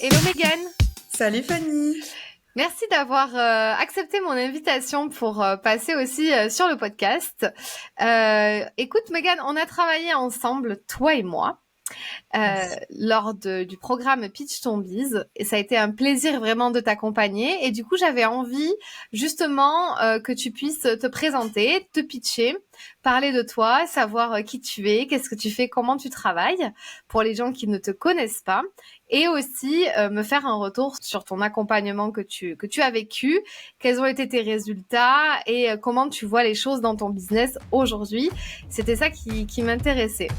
Hello Megan, Salut Fanny. merci d'avoir accepté mon invitation pour passer aussi sur le podcast. Écoute Megan, on a travaillé ensemble, toi et moi, lors du programme Pitch ton Biz et ça a été un plaisir vraiment de t'accompagner et du coup j'avais envie justement que tu puisses te présenter, te pitcher, parler de toi, savoir qui tu es, qu'est-ce que tu fais, comment tu travailles pour les gens qui ne te connaissent pas et aussi me faire un retour sur ton accompagnement que tu as vécu, quels ont été tes résultats et comment tu vois les choses dans ton business aujourd'hui. C'était ça qui m'intéressait.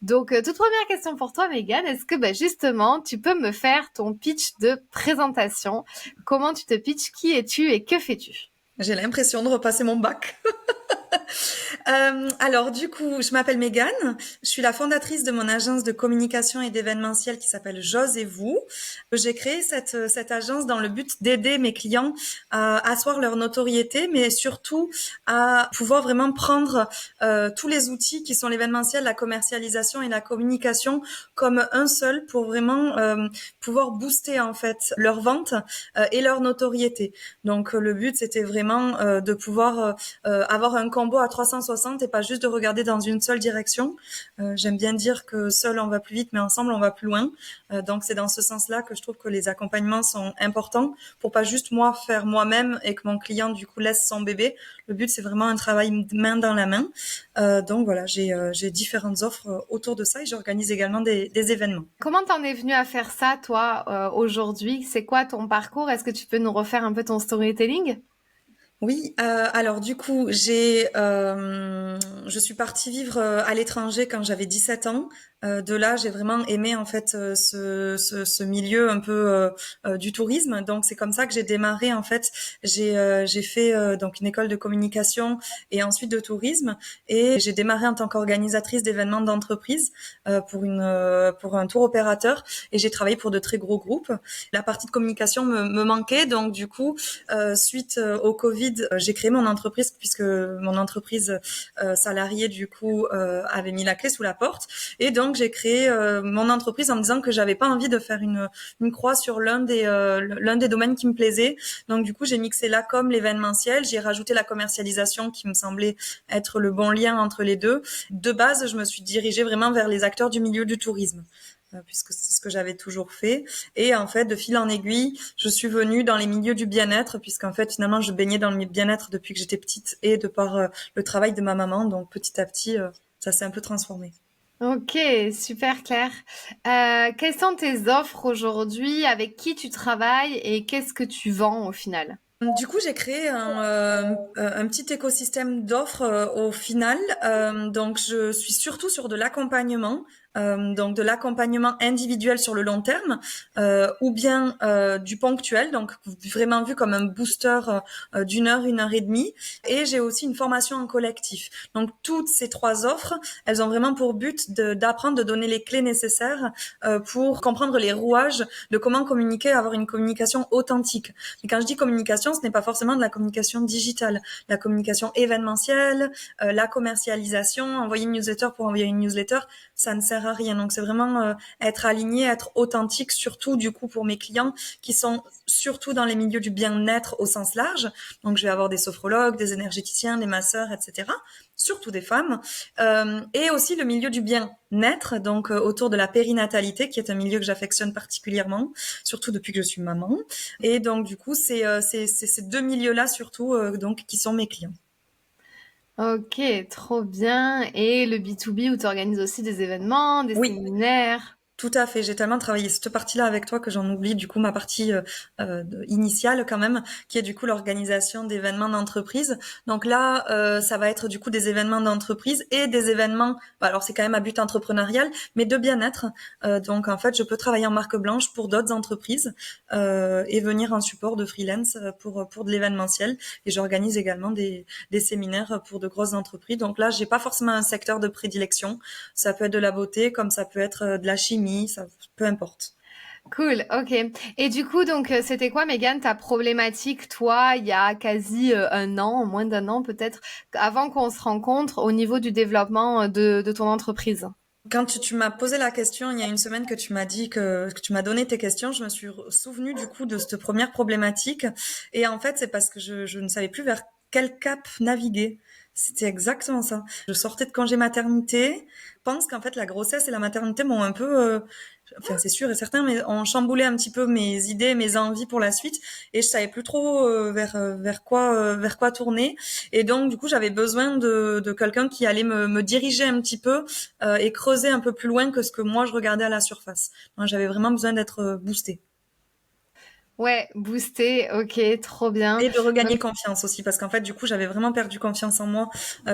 Donc, toute première question pour toi, Megan, est-ce que justement, tu peux me faire ton pitch de présentation? Comment tu te pitches? Qui es-tu et que fais-tu? J'ai l'impression de repasser mon bac. Alors du coup, je m'appelle Megan. Je suis la fondatrice de mon agence de communication et d'événementiel qui s'appelle J'ose et vous. J'ai créé cette agence dans le but d'aider mes clients à asseoir leur notoriété, mais surtout à pouvoir vraiment prendre tous les outils qui sont l'événementiel, la commercialisation et la communication comme un seul pour vraiment pouvoir booster en fait leur vente et leur notoriété. Donc le but c'était vraiment de pouvoir avoir un combo à 360 et pas juste de regarder dans une seule direction. J'aime bien dire que seul on va plus vite, mais ensemble on va plus loin. Donc c'est dans ce sens-là que je trouve que les accompagnements sont importants pour pas juste moi faire moi-même et que mon client du coup laisse son bébé. Le but c'est vraiment un travail main dans la main. Donc voilà, j'ai différentes offres autour de ça et j'organise également des événements. Comment t'en es venu à faire ça, toi, aujourd'hui? C'est quoi ton parcours? Est-ce que tu peux nous refaire un peu ton storytelling? Oui, alors du coup, je suis partie vivre à l'étranger quand j'avais 17 ans. De là, j'ai vraiment aimé en fait ce milieu un peu du tourisme. Donc c'est comme ça que j'ai démarré en fait. J'ai fait donc une école de communication et ensuite de tourisme et j'ai démarré en tant qu'organisatrice d'événements d'entreprise pour un tour opérateur et j'ai travaillé pour de très gros groupes. La partie de communication me manquait donc du coup suite au Covid, j'ai créé mon entreprise puisque mon entreprise salariée du coup avait mis la clé sous la porte et donc j'ai créé mon entreprise en me disant que j'avais pas envie de faire une croix sur l'un des domaines qui me plaisait. Donc du coup, j'ai mixé la com, l'événementiel, j'ai rajouté la commercialisation qui me semblait être le bon lien entre les deux. De base, je me suis dirigée vraiment vers les acteurs du milieu du tourisme puisque c'est ce que j'avais toujours fait. Et en fait, de fil en aiguille, je suis venue dans les milieux du bien-être, puisqu'en fait, finalement, je baignais dans le bien-être depuis que j'étais petite et de par le travail de ma maman. Donc, petit à petit, ça s'est un peu transformé. Ok, super clair. Quelles sont tes offres aujourd'hui? Avec qui tu travailles et qu'est-ce que tu vends au final? Du coup, j'ai créé un petit écosystème d'offres au final. Donc, je suis surtout sur de l'accompagnement, donc de l'accompagnement individuel sur le long terme, ou bien du ponctuel, donc vraiment vu comme un booster une heure et demie. Et j'ai aussi une formation en collectif. Donc, toutes ces trois offres, elles ont vraiment pour but d'apprendre, de donner les clés nécessaires pour comprendre les rouages de comment communiquer, avoir une communication authentique. Et quand je dis communication, ce n'est pas forcément de la communication digitale. La communication événementielle, la commercialisation, envoyer une newsletter pour envoyer une newsletter, ça ne sert à rien. Donc c'est vraiment être aligné, être authentique, surtout du coup pour mes clients qui sont surtout dans les milieux du bien-être au sens large. Donc je vais avoir des sophrologues, des énergéticiens, des masseurs, etc. Surtout des femmes. Et aussi le milieu du bien-être, donc autour de la périnatalité, qui est un milieu que j'affectionne particulièrement, surtout depuis que je suis maman. Et donc, du coup, c'est ces deux milieux-là surtout donc qui sont mes clients. Ok, trop bien. Et le B2B où tu organises aussi des événements, des Oui, séminaires. tout à fait. J'ai tellement travaillé cette partie-là avec toi que j'en oublie du coup ma partie initiale quand même, qui est du coup l'organisation d'événements d'entreprise. Donc là, ça va être du coup des événements d'entreprise et des événements. Alors c'est quand même à but entrepreneurial, mais de bien-être. Donc en fait, je peux travailler en marque blanche pour d'autres entreprises et venir en support de freelance pour de l'événementiel. Et j'organise également des séminaires pour de grosses entreprises. Donc là, j'ai pas forcément un secteur de prédilection. Ça peut être de la beauté, comme ça peut être de la chimie famille, ça, peu importe. Cool, ok. Et du coup, donc, c'était quoi, Mégane, ta problématique, toi, il y a quasi un an, moins d'un an peut-être, avant qu'on se rencontre au niveau du développement de ton entreprise? Quand tu m'as posé la question il y a une semaine que tu m'as dit que tu m'as donné tes questions, je me suis souvenue du coup de cette première problématique. Et en fait, c'est parce que je ne savais plus vers quel cap naviguer. C'était exactement ça. Je sortais de congé maternité. Je pense qu'en fait, la grossesse et la maternité m'ont un peu, enfin, c'est sûr et certain, mais ont chamboulé un petit peu mes idées, mes envies pour la suite. Et je savais plus trop vers quoi tourner. Et donc, du coup, j'avais besoin de quelqu'un qui allait me diriger un petit peu et creuser un peu plus loin que ce que moi je regardais à la surface. Moi, j'avais vraiment besoin d'être boostée Ouais, booster, ok, trop bien. et de regagner Donc, confiance aussi, parce qu'en fait, du coup, j'avais vraiment perdu confiance en moi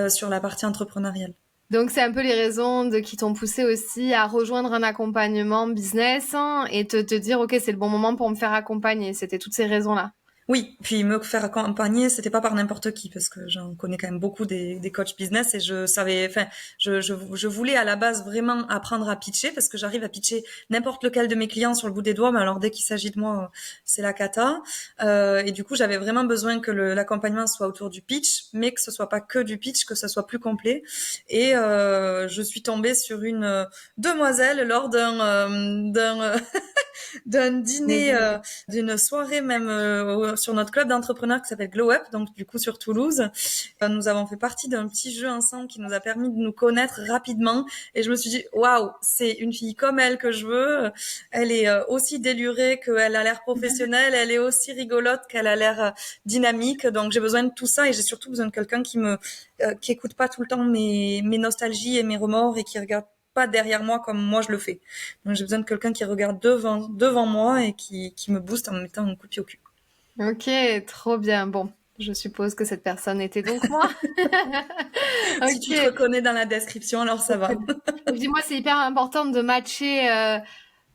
sur la partie entrepreneuriale. donc c'est un peu les raisons qui t'ont poussé aussi à rejoindre un accompagnement business hein, et te dire, ok, c'est le bon moment pour me faire accompagner. C'était toutes ces raisons-là. Oui, puis me faire accompagner, c'était pas par n'importe qui, parce que j'en connais quand même beaucoup des coachs business et je savais, enfin, je voulais à la base vraiment apprendre à pitcher parce que j'arrive à pitcher n'importe lequel de mes clients sur le bout des doigts, mais alors dès qu'il s'agit de moi, c'est la cata. Et du coup, j'avais vraiment besoin que l'accompagnement soit autour du pitch, mais que ce soit pas que du pitch, que ce soit plus complet. Et je suis tombée sur une demoiselle lors d'un dîner, Mais d'une soirée même sur notre club d'entrepreneurs qui s'appelle Glow Up, donc du coup sur Toulouse. Nous avons fait partie d'un petit jeu ensemble qui nous a permis de nous connaître rapidement et je me suis dit waouh, c'est une fille comme elle que je veux. Elle est aussi délurée qu'elle a l'air professionnelle, elle est aussi rigolote qu'elle a l'air dynamique. Donc j'ai besoin de tout ça et j'ai surtout besoin de quelqu'un qui écoute pas tout le temps mes nostalgies et mes remords et qui regarde pas derrière moi comme moi je le fais. Donc j'ai besoin de quelqu'un qui regarde devant moi et qui me booste en me mettant un coup de pied au cul. ok, trop bien. Bon, je suppose que cette personne était donc moi. Si tu te Ok. reconnais dans la description, alors ça va. Donc dis-moi, c'est hyper important de matcher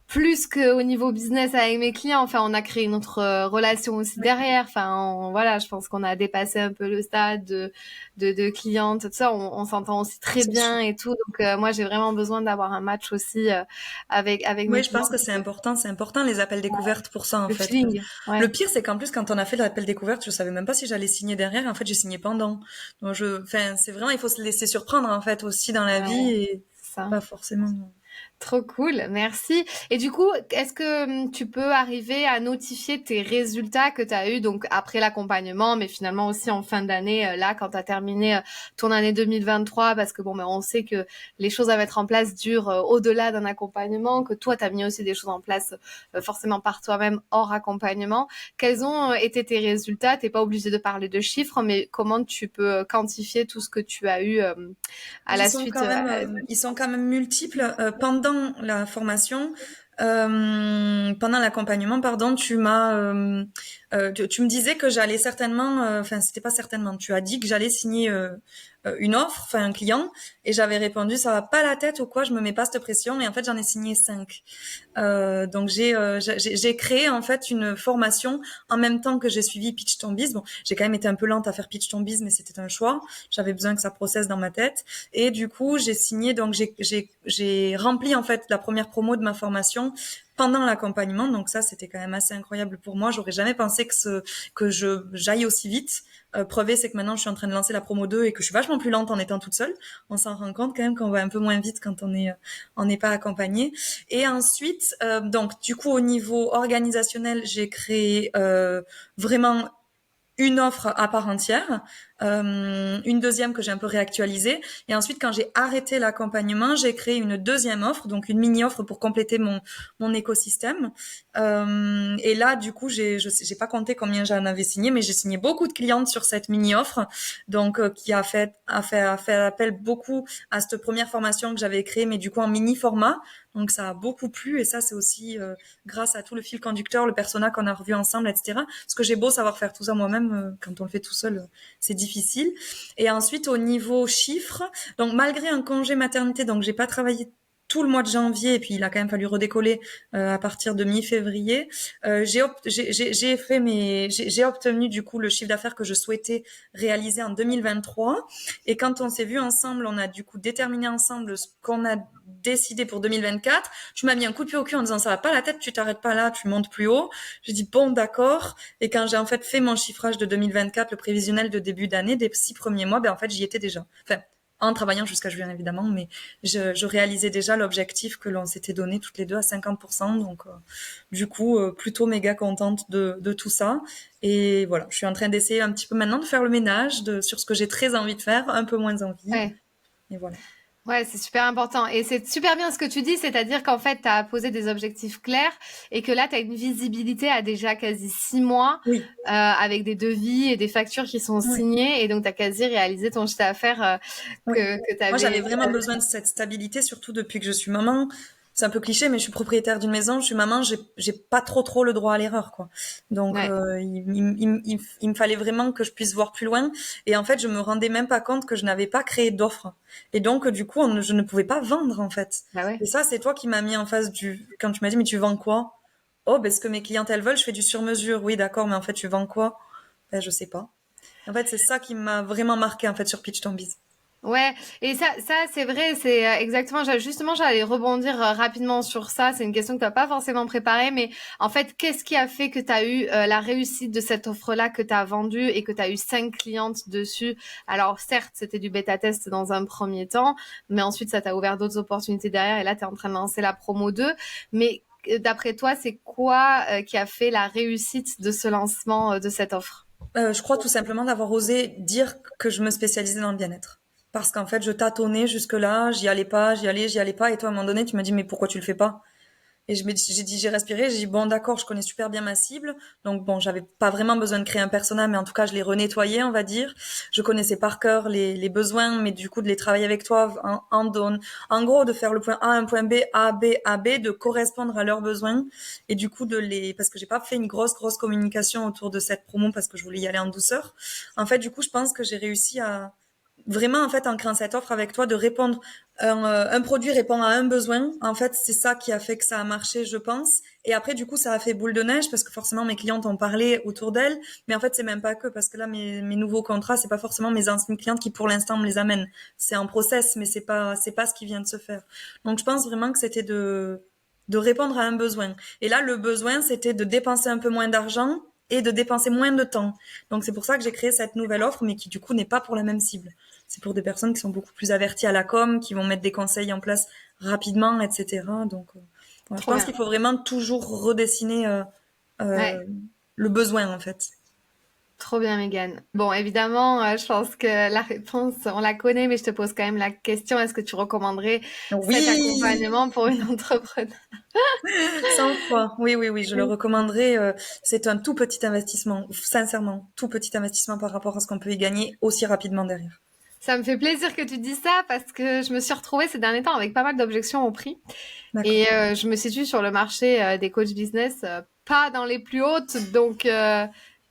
plus qu'au niveau business avec mes clients. Enfin, on a créé une autre relation aussi Oui, derrière. Enfin, voilà, je pense qu'on a dépassé un peu le stade de cliente, tout ça. On s'entend aussi très c'est sûr. bien et tout. Donc moi, j'ai vraiment besoin d'avoir un match aussi avec mes Oui, je clients. pense que c'est important les appels découvertes pour ça en Le fait. feeling, Le ouais. pire c'est qu'en plus quand on a fait l'appel découverte, je savais même pas si j'allais signer derrière. En fait, j'ai signé pendant. Donc enfin, c'est vraiment il faut se laisser surprendre en fait aussi dans la vie Ouais, et ça. pas forcément. Trop cool, merci. Et du coup, est-ce que tu peux arriver à notifier tes résultats que tu as eus donc après l'accompagnement, mais finalement aussi en fin d'année, là, quand tu as terminé ton année 2023, parce que bon, ben, on sait que les choses à mettre en place durent au-delà d'un accompagnement, que toi, tu as mis aussi des choses en place forcément par toi-même hors accompagnement. Quels ont été tes résultats? T'es pas obligé de parler de chiffres, mais comment tu peux quantifier tout ce que tu as eu à la suite Ils sont quand même multiples. Pendant la formation, pendant l'accompagnement, pardon, tu me disais que j'allais certainement, enfin, c'était pas certainement, tu as dit que j'allais signer une offre, enfin un client, et j'avais répondu ça va pas la tête ou quoi, je me mets pas cette pression, et en fait j'en ai signé 5. Donc j'ai créé en fait une formation en même temps que j'ai suivi Pitch Ton Biz. Bon, j'ai quand même été un peu lente à faire Pitch Ton Biz, mais c'était un choix. J'avais besoin que ça processe dans ma tête. Et du coup, j'ai signé, donc j'ai rempli en fait la première promo de ma formation pendant l'accompagnement. Donc ça, c'était quand même assez incroyable pour moi. J'aurais jamais pensé que j'aille aussi vite. Preuve, c'est que maintenant, je suis en train de lancer la promo 2 et que je suis vachement plus lente en étant toute seule. On s'en rend compte quand même qu'on va un peu moins vite quand on n'est pas accompagné. Et ensuite, donc du coup, au niveau organisationnel, j'ai créé vraiment une offre à part entière, une deuxième que j'ai un peu réactualisée, et ensuite quand j'ai arrêté l'accompagnement, j'ai créé une deuxième offre, donc une mini offre pour compléter mon écosystème. Et là, du coup, j'ai pas compté combien j'en avais signé, mais j'ai signé beaucoup de clientes sur cette mini offre, donc qui a fait appel beaucoup à cette première formation que j'avais créée, mais du coup en mini format. Donc ça a beaucoup plu, et ça c'est aussi grâce à tout le fil conducteur, le persona qu'on a revu ensemble, etc. Parce que j'ai beau savoir faire tout ça moi-même, quand on le fait tout seul, c'est difficile. Et ensuite, au niveau chiffres, donc malgré un congé maternité, donc j'ai pas travaillé tout le mois de janvier, et puis il a quand même fallu redécoller à partir de mi-février. J'ai obtenu du coup le chiffre d'affaires que je souhaitais réaliser en 2023. Et quand on s'est vu ensemble, on a du coup déterminé ensemble ce qu'on a décidé pour 2024. Tu m'as mis un coup de pied au cul en disant ça va pas la tête, tu t'arrêtes pas là, tu montes plus haut. J'ai dit bon d'accord. Et quand j'ai en fait fait mon chiffrage de 2024, le prévisionnel de début d'année, des 6 premiers mois, ben en fait j'y étais déjà. Enfin, en travaillant jusqu'à juin évidemment, mais je réalisais déjà l'objectif que l'on s'était donné toutes les deux à 50%. Donc du coup, plutôt méga contente de tout ça. Et voilà, je suis en train d'essayer un petit peu maintenant de faire le ménage sur ce que j'ai très envie de faire, un peu moins envie. Ouais. Et voilà. Ouais, c'est super important. Et c'est super bien ce que tu dis, c'est-à-dire qu'en fait, tu as posé des objectifs clairs et que là, tu as une visibilité à déjà quasi 6 mois Oui, avec des devis et des factures qui sont oui, signées. Et donc, tu as quasi réalisé ton chiffre d'affaires oui. que tu Moi, j'avais avais. vraiment besoin de cette stabilité, surtout depuis que je suis maman. C'est un peu cliché, mais je suis propriétaire d'une maison, je suis maman, j'ai pas trop le droit à l'erreur, quoi. Donc, Ouais, il me fallait vraiment que je puisse voir plus loin. Et en fait, je me rendais même pas compte que je n'avais pas créé d'offre. Et donc, du coup, je ne pouvais pas vendre, en fait. bah ouais. Et ça, c'est toi qui m'as mis en face quand tu m'as dit, mais tu vends quoi? Oh, ben, ce que mes clientes, elles veulent, je fais du sur-mesure. Oui, d'accord, mais en fait, tu vends quoi? Ben, je sais pas. En fait, c'est ça qui m'a vraiment marqué, en fait, sur Pitch Ton Biz. Ouais, et ça c'est vrai, c'est exactement. Justement, j'allais rebondir rapidement sur ça. C'est une question que tu n'as pas forcément préparée, mais en fait, qu'est-ce qui a fait que tu as eu la réussite de cette offre-là que tu as vendue et que tu as eu 5 clientes dessus? Alors, certes, c'était du bêta-test dans un premier temps, mais ensuite, ça t'a ouvert d'autres opportunités derrière et là, tu es en train de lancer la promo 2. Mais d'après toi, c'est quoi qui a fait la réussite de ce lancement de cette offre? Je crois tout simplement d'avoir osé dire que je me spécialisais dans le bien-être. Parce qu'en fait, je tâtonnais jusque-là, j'y allais pas. Et toi, à un moment donné, tu m'as dit, mais pourquoi tu le fais pas? Et j'ai respiré, j'ai dit, bon, d'accord, je connais super bien ma cible. Donc, bon, j'avais pas vraiment besoin de créer un persona, mais en tout cas, je l'ai renettoyé, on va dire. Je connaissais par cœur les besoins, mais du coup, de les travailler avec toi en gros, de faire le point A, un point B, A, B, de correspondre à leurs besoins. Et du coup, parce que j'ai pas fait une grosse communication autour de cette promo parce que je voulais y aller en douceur. En fait, du coup, je pense que j'ai réussi à, vraiment, en fait, en créant cette offre avec toi, de répondre, un produit répond à un besoin. En fait, c'est ça qui a fait que ça a marché, je pense. Et après, du coup, ça a fait boule de neige parce que forcément, mes clientes ont parlé autour d'elles. Mais en fait, c'est même pas que parce que là, mes nouveaux contrats, c'est pas forcément mes anciennes clientes qui, pour l'instant, me les amènent. C'est en process, mais c'est pas ce qui vient de se faire. Donc, je pense vraiment que c'était de répondre à un besoin. Et là, le besoin, c'était de dépenser un peu moins d'argent et de dépenser moins de temps. Donc, c'est pour ça que j'ai créé cette nouvelle offre, mais qui, du coup, n'est pas pour la même cible. C'est pour des personnes qui sont beaucoup plus averties à la com, qui vont mettre des conseils en place rapidement, etc. Donc, voilà, je Trop pense bien. qu'il faut vraiment toujours redessiner Ouais. euh, le besoin, en fait. Trop bien, Megan. Bon, évidemment, je pense que la réponse, on la connaît, mais je te pose quand même la question, est-ce que tu recommanderais cet Oui, accompagnement pour une entrepreneur? 100 fois. Oui, oui, oui, je le recommanderais. C'est un tout petit investissement, sincèrement, tout petit investissement par rapport à ce qu'on peut y gagner aussi rapidement derrière. Ça me fait plaisir que tu dises ça parce que je me suis retrouvée ces derniers temps avec pas mal d'objections au prix D'accord. et je me situe sur le marché des coachs business, pas dans les plus hautes, donc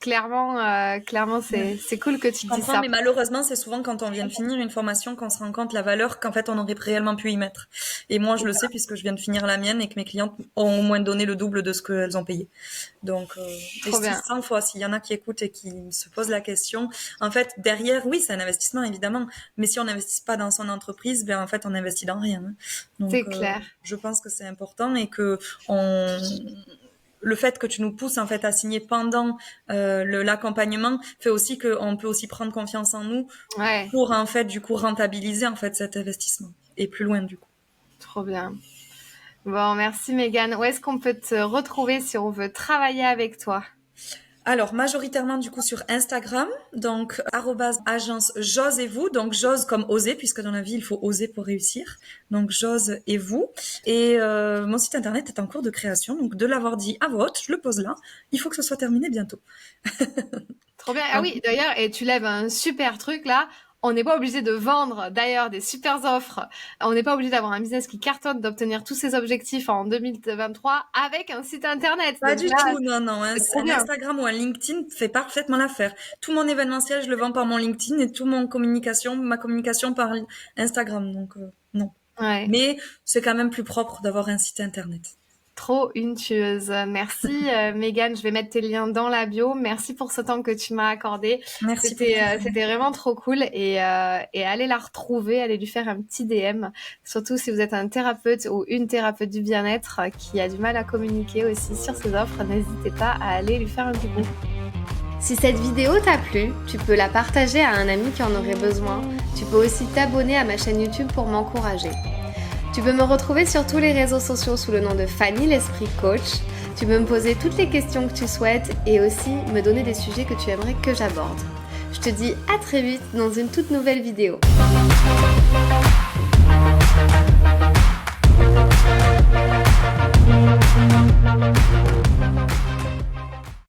clairement Ouais. c'est cool que tu Je dis comprends, ça. mais malheureusement, c'est souvent quand on vient de finir une formation qu'on se rend compte la valeur qu'en fait on aurait réellement pu y mettre. Et moi, je le sais puisque je viens de finir la mienne et que mes clientes ont au moins donné le double de ce qu'elles ont payé. Donc, et Trop si bien. 100 fois, s'il y en a qui écoutent et qui se posent la question, en fait, derrière, oui, c'est un investissement évidemment, mais si on n'investit pas dans son entreprise, ben en fait, on investit dans rien. Hein. Donc, C'est clair. je pense que c'est important et que on le fait que tu nous pousses en fait à signer pendant l'accompagnement fait aussi qu'on peut aussi prendre confiance en nous Ouais, pour en fait du coup rentabiliser en fait cet investissement et plus loin du coup. trop bien. Bon, merci Megan. Où est-ce qu'on peut te retrouver si on veut travailler avec toi? Alors majoritairement du coup sur Instagram, donc @agence j'ose et vous, donc j'ose comme oser puisque dans la vie il faut oser pour réussir, donc j'ose et vous. Et mon site internet est en cours de création, donc de l'avoir dit à voix haute, je le pose là, il faut que ce soit terminé bientôt. Trop bien. Ah Donc oui, d'ailleurs, et tu lèves un super truc là. On n'est pas obligé de vendre d'ailleurs des super offres. On n'est pas obligé d'avoir un business qui cartonne, d'obtenir tous ses objectifs en 2023 avec un site internet. pas Donc du là, tout, non, non. c'est trop Un bien. Instagram ou un LinkedIn fait parfaitement l'affaire. Tout mon événementiel, je le vends par mon LinkedIn et tout ma communication par Instagram. Donc, non. Ouais. Mais c'est quand même plus propre d'avoir un site internet. Trop une tueuse. Merci Mégane, je vais mettre tes liens dans la bio. Merci pour ce temps que tu m'as accordé. Merci beaucoup. C'était vraiment trop cool et allez la retrouver, allez lui faire un petit DM. Surtout si vous êtes un thérapeute ou une thérapeute du bien-être qui a du mal à communiquer aussi sur ses offres, n'hésitez pas à aller lui faire un coucou. Si cette vidéo t'a plu, tu peux la partager à un ami qui en aurait besoin. Tu peux aussi t'abonner à ma chaîne YouTube pour m'encourager. Tu peux me retrouver sur tous les réseaux sociaux sous le nom de Fanny l'Esprit Coach. Tu peux me poser toutes les questions que tu souhaites et aussi me donner des sujets que tu aimerais que j'aborde. Je te dis à très vite dans une toute nouvelle vidéo.